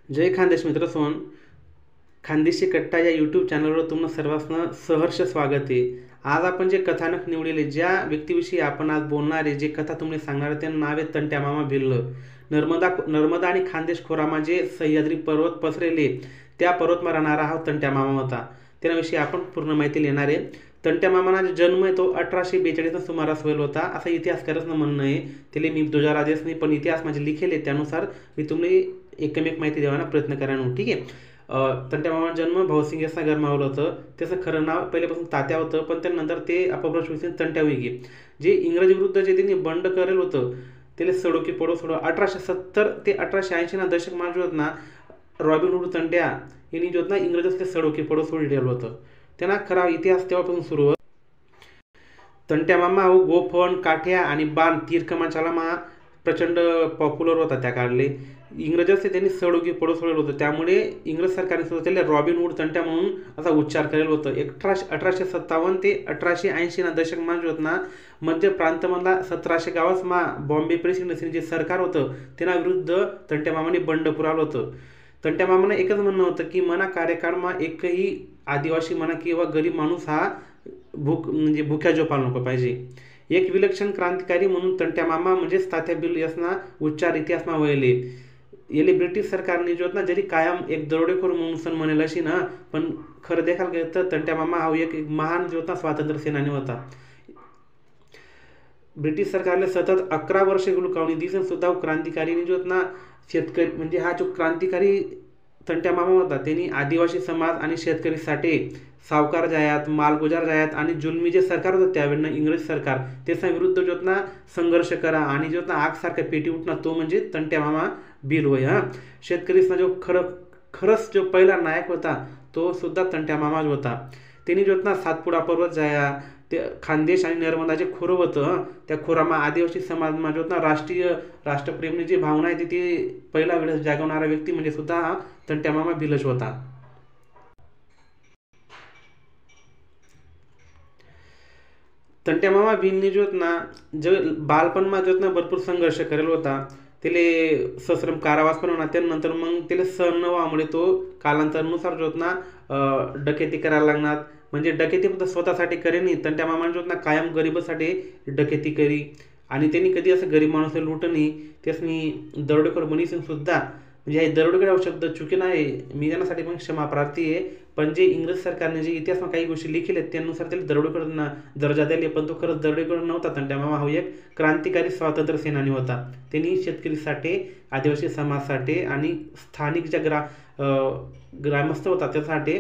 जय खानदेश मित्र सोन. खानदेशी कट्टा या यूट्यूब चॅनलवर तुम्हा सर्वांना सहर्ष स्वागत आहे. आज आपण जे कथानक निवडलेले, ज्या व्यक्तीविषयी आपण आज बोलणार आहे, जे कथा तुम्ही सांगणार आहे, त्यांचं नाव आहे तंट्या मामा भिल्ल. नर्मदा आणि खानदेश खोरामा जे सह्याद्री पर्वत पसरले, त्या पर्वतमा राहणारा हा तंट्या मामा होता. त्याविषयी आपण पूर्ण माहिती लिहिणार आहे. तंट्या मामाना जन्म आहे तो 1842 सुमारास होईल होता, असं इतिहासकाराचं म्हणणं आहे. त्याला मी दुजा आदेश नाही, पण इतिहास माझे लिखेले त्यानुसार मी तुम्ही एकमेक माहिती देवाना प्रयत्न करा. ठीक आहे. तंट्या मामा जन्म भाऊसिंग यांना गरमावलं होतं. त्याचं खरं नाव पहिल्यापासून तात्या होतं, पण त्यानंतर ते अपभ्रंश होईल तंट्या होई. जे इंग्रजी विरुद्ध जे त्यांनी बंड करेल होतं त्याला सडो की पडो सोडो 1870 ते 1880 ना दशक मान होत ना, रॉबिन हुड तंट्या यांनी जो ना इंग्रजातले सडो की पडो सोडी ठेवलं होतं. त्यांना खरा इतिहास तेव्हापासून सुरू होत. तंट्या मामा हो गोफण काठ्या आणि बाण तीर कमाचाला प्रचंड पॉप्युलर होता त्या काळले. इंग्रजाचे त्यांनी सडोगी पडो सोडलं होतं, त्यामुळे इंग्रज सरकारने सुद्धा त्याला रॉबिन हुड तंट्या म्हणून असा उच्चार केलेला होतं. 1857 ते 1880 ना दशक मान होत ना, मध्य प्रांतमधला 1700 गावास बॉम्बे प्रेसिडेन्सी जे सरकार होतं त्यांना विरुद्ध तंट्या मामाने बंड पुरावलं होतं. तंट्या मामानं एकच म्हणणं होतं की मना कार्यकाळमा एकही आदिवासी म्हणा किंवा गरीब माणूस हा भुक्या झोपायला नको पाहिजे. एक विलक्षण क्रांतिकारी म्हणून तंट्या मामा म्हणजेच तात्या भिल्ल यासना उच्चार इतिहासमा वळले. येले ब्रिटिश सरकारने जो ना जरी कायम एक दरोडेखोर म्हणून म्हणेल अशी ना, पण खरं देखायला गेलं तर तंट्या मामा हा एक महान जो ना स्वातंत्र्य सेनानी होता. ब्रिटिश सरकारने सतत 11 वर्षे गुलकावणी दिसून सुद्धा क्रांतिकारी जो ना शेतकरी म्हणजे हा जो क्रांतिकारी तंट्या मामा होता, त्यांनी आदिवासी समाज आणि शेतकरीसाठी सावकार जायात, मालगुजार जायात आणि जुलमी जे सरकार होतं त्यावेळेला इंग्रज सरकार त्याच्या विरुद्ध जो ना संघर्ष करा आणि जो ना आग सारखा पेटी उठना, तो म्हणजे तंट्या मामा भिल्ल होय. शेतकरीचा जो खरंच जो पहिला नायक होता तो सुद्धा तंट्या मामाच होता. त्यांनी जो ना सातपुडा पर्वत जाया, ते खानदेश आणि नर्मदा जे खोरं होतं त्या खोरामा आदिवासी समाजमा जो ना राष्ट्रप्रेमनी जी भावना आहे ती पहिला वेळेस जागवणारा व्यक्ती म्हणजे सुद्धा हा तंट्या मामा भिल्लच होता. तंट्या मामा भिल्लनी जोत ना बालपणमा जोत ना भरपूर संघर्ष करेल होता. त्याला सश्रम कारावास पण होणार. त्यानंतर मग त्याला सहन न व्हामुळे तो कालांतरानुसार जोत ना डकेती करायला लागणार. म्हणजे डकेती फक्त स्वतःसाठी करे नाही, तंट्या मामाने जोत ना कायम गरिबासाठी डकेती करी आणि त्यांनी कधी असं गरीब माणूस लुट नाही. त्यासनी दरोडेखोर मनीसन सुद्धा म्हणजे हे दरोडेखोर हा शब्द चुकी नाही, मी त्यांच्यासाठी पण क्षमा प्रार्थी आहे. पण जे इंग्रज सरकारने जे इतिहासમાં काही गोष्टी लिखिले त्यानुसार त्याला दरोडेखोरांना दर्जा दिले, पण तो खरंच दरोडेखोर नव्हता. तंट्या मामा हा एक क्रांतिकारी स्वातंत्र्य सेनानी होता. त्यांनी शेतकरीसाठी, आदिवासी समाजासाठी आणि स्थानिक ज्या ग्रामस्थ होता त्यासाठी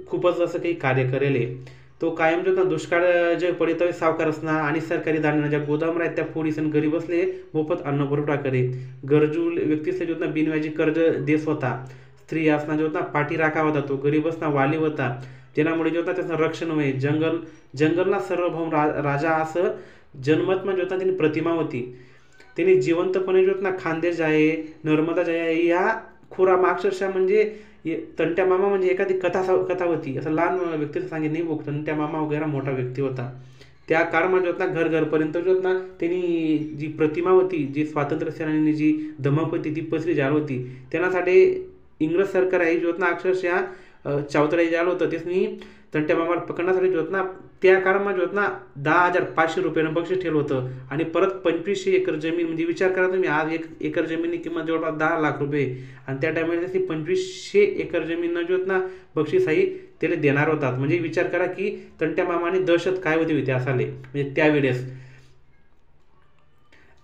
खूपच असं काही कार्य करेले. तो कायम जो दुष्काळ जे पडित सावकार असणार आणि सरकारी धान्य ज्या गोदाम आहेत त्या फोडी सण गरीब असले मोफत अन्न पुरवठा करे. गरजू व्यक्तीस जो बिनव्याजी कर्ज देत होता. स्त्री असणार जो पाठी राखा होता, तो गरीब असणार वाली होता, ज्यामुळे जो त्याचं रक्षण होईल. जंगलला सार्वभौम राजा असं जन्मत जो त्यांनी प्रतिमा होती. त्यांनी जिवंतपणे जो खानदेश आहे, नर्मदा आहे या खोरामा अक्षरशः म्हणजे तंट्या मामा म्हणजे एखादी कथा होती असं लहान व्यक्तीला सांगितलं नाही. तंट्या मामा वगैरे मोठा व्यक्ती होता. त्या काळामध्ये जो घर घरपर्यंत जो त्यांनी जी प्रतिमा होती, जी स्वातंत्र्य सेनानी जी धमक होती ती पसरी जाल होती. त्यांच्यासाठी इंग्रज सरकार आहे जो अक्षरशः चावतळे जाल होतं. त्यासनी तंट्या मामाला पकडण्यासाठी जो ना त्या काळामध्ये जो ना 10,500 रुपयानं बक्षीस ठेवलं होतं आणि परत 2500 एकर जमीन. म्हणजे विचार करा तुम्ही, आज 1 एकर जमिनी किंमत जवळपास 10 लाख रुपये आणि त्या टायमाला त्याची 2500 एकर जमीन जो ना बक्षीसही त्याला देणार होतात. म्हणजे विचार करा की तंट्या मामाने दहशत काय होती इतिहासाले म्हणजे त्यावेळेस.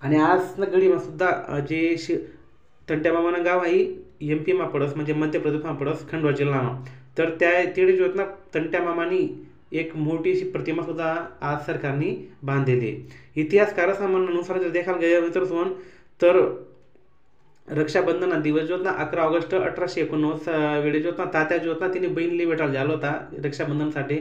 आणि आज ना गडीमा सुद्धा जे तंट्या मामानं गाव आहे MP मा पडस म्हणजे मध्य प्रदेशमा पडस खंडवा जिल्हामा. तर त्या तिकडे जो ना तंट्या मामानी एक मोठीशी प्रतिमा सुद्धा आज सरकारने बांधलेली. इतिहासकाराच्या म्हणण्यानुसार जर देखायला गेलं मित्र सोन तर रक्षाबंधना दिवस जो ना 11 ऑगस्ट 1889 वेळी जो ना तात्या जो ना तिने बहिणीला भेटायला झाला होता रक्षाबंधनसाठी.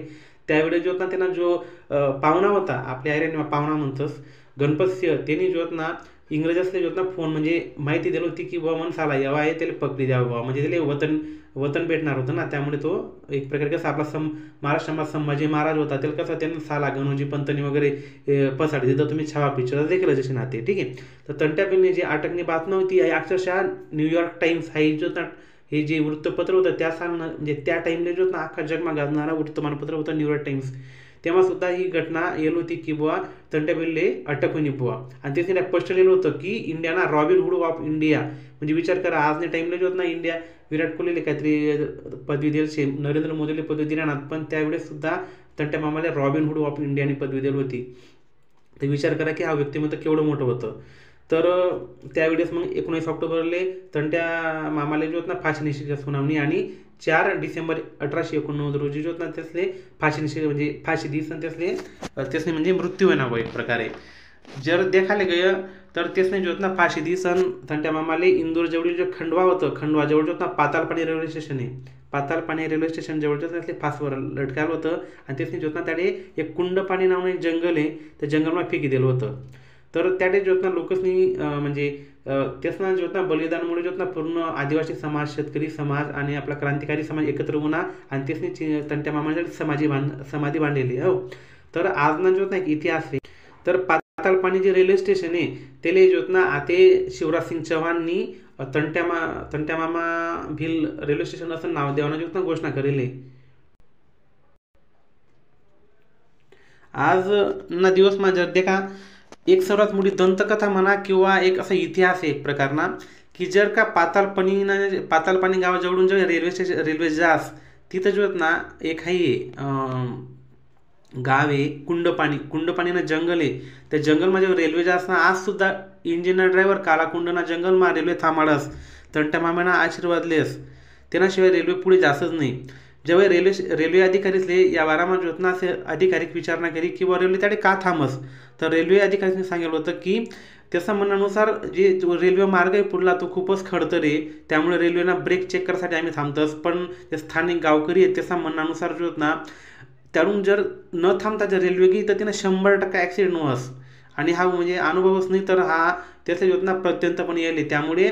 त्यावेळी जो ना त्यांना जो पाहुणा होता, आपल्या आयऱ्याने पाहुणा म्हणतोस गणपत सिंह, त्यांनी जो ना इंग्रजासले जो ना फोन म्हणजे माहिती दिली होती की बाबा मनसाला यावा आहे त्याला पकडी द्यावं बाबा, म्हणजे त्याला वतन भेटणार होतं ना. त्यामुळे तो एक प्रकारे कसं आपला महाराष्ट्रात संभाजी महाराज होता त्याला कसं त्यांना साला गणोजी पंतनी वगैरे पसाडी देतं. तुम्ही छावा पिक्चर देखील जसे नाते. ठीक आहे. तर तंट्या भिल्लनी जी अटकनी बातमी होती अक्षरशः न्यूयॉर्क टाइम्स हा जो हे जे वृत्तपत्र होतं त्या म्हणजे त्या टाइमला जो ना अख्खा जगमा गाजणारा वर्तमानपत्र होतं न्यूयॉर्क टाइम्स. तेव्हा सुद्धा ही घटना येलो होती की बुवा तंट्याबिल्ले अटक होईन बुवा. आणि ते स्पष्ट लिहिलं होतं की Indiana robin hood of India. म्हणजे विचार करा आजच्या टाइमला जो ना इंडिया विराट कोहलीला काहीतरी पदवी दिली, नरेंद्र मोदीला पदवी दिल्यानात, पण त्यावेळेस सुद्धा तंट्या मामाला रॉबिन हुड ऑफ इंडियाने पदवी दिली होती. तर विचार करा की हा व्यक्तिमत्व केवढं मोठं होतं. तर त्यावेळेस मग 19 ऑक्टोबरले तंट्या मामाला जो ना फाशी निश्चित सुनावणी आणि 4 डिसेंबर 1889 रोजी जो ना त्यासले फाशी निश्चित म्हणजे फाशी दिस त्यासने म्हणजे मृत्यू होणार एक प्रकारे. जर देखायला गेलं तर त्यासने जो ना फाशी दिस तंट्या मामाले इंदोर जवळील जो खंडवा होतं, खंडवा जवळ जो ना पातालपाणी रेल्वे स्टेशन आहे, पातालपाणी रेल्वे स्टेशन जवळच त्यासले फासवर लटकायला होतं. आणि त्यासने जो ना त्याने एक कुंड पाणी नावानं एक जंगल आहे, त्या जंगलमध्ये फेकी दिलं होतं. तर त्याने जोतना लोकसनी म्हणजे त्यासना जोतना बलिदानमुळे जोतना पूर्ण आदिवासी समाज, शेतकरी समाज आणि आपला क्रांतिकारी समाज एकत्र होणार आणि त्यासनी तंट्या मामासाठी समाधी बांधलेली हो. तर आज ना जोतना एक इतिहास आहे. तर पातालपाणी जे रेल्वे स्टेशन आहे त्याला जोतना आते शिवराज सिंग चौहाननी तंट्या मामा भील रेल्वे स्टेशन असं नाव देवाना जोतना घोषणा करेल. आज ना दिवस मा जर देखा एक सर्वात मोठी दंतकथा म्हणा किंवा एक असा इतिहास आहे एक प्रकारना की जर का पातालपाणी गावाजवळून जे रेल्वे जास तिथं जो ना एक आहे गाव आहे कुंडपाणी जंगल आहे. त्या जंगलमध्ये रेल्वे जास ना आज सुद्धा इंजिनियर ड्रायव्हर कालाकुंडना जंगलमा रेल्वे थांबाडस तंट्या मामाना आशीर्वाद लेस त्याशिवाय रेल्वे पुढे जातच नाही. जेव्हा रेल्वे अधिकारीले या बारामा जोतना असे अधिकारिक विचारणा केली की रेल्वे त्याकडे का थांबस, तर रेल्वे अधिकाऱ्यांनी सांगितलं होतं की त्याच्या म्हणण्यानुसार जे रेल्वे मार्ग आहे पुढला तो खूपच खडतर आहे, त्यामुळे रेल्वेना ब्रेक चेक करण्यासाठी आम्ही थांबतोस. पण जे स्थानिक गावकरी आहेत त्याच्या म्हणण्यानुसार जो ना त्यातून जर न थांबता जर रेल्वे गेली तर त्यांना 100% ॲक्सिडेंट होस. आणि हा म्हणजे अनुभवच नाही तर हा त्याचा योजना प्रत्यंतपणे येईल. त्यामुळे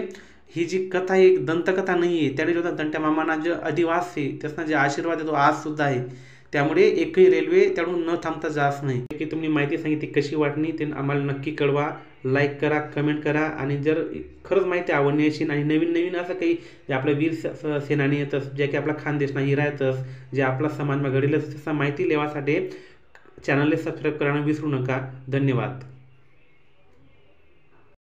ही जी कथा एक दंतकथा नाही आहे, त्याने जो तंट्या मामाना जे अधिवास आहे त्यासना जे आशीर्वाद आहे तो आज सुद्धा आहे. त्यामुळे एकही रेल्वे त्याकडून न थांबता जास नाही. की तुम्ही माहिती सांगितली कशी वाटली ते आम्हाला नक्की कळवा, लाईक करा, कमेंट करा. आणि जर खरंच माहिती आवडली असेल आणि नवीन असं काही जे आपल्या वीर सेनानी येतस, जे की आपला खानदेशना हिरा येतस, जे आपला समाजमा घडेल तसं माहिती लेवासाठी चॅनलला सबस्क्राईब करायला विसरू नका. धन्यवाद.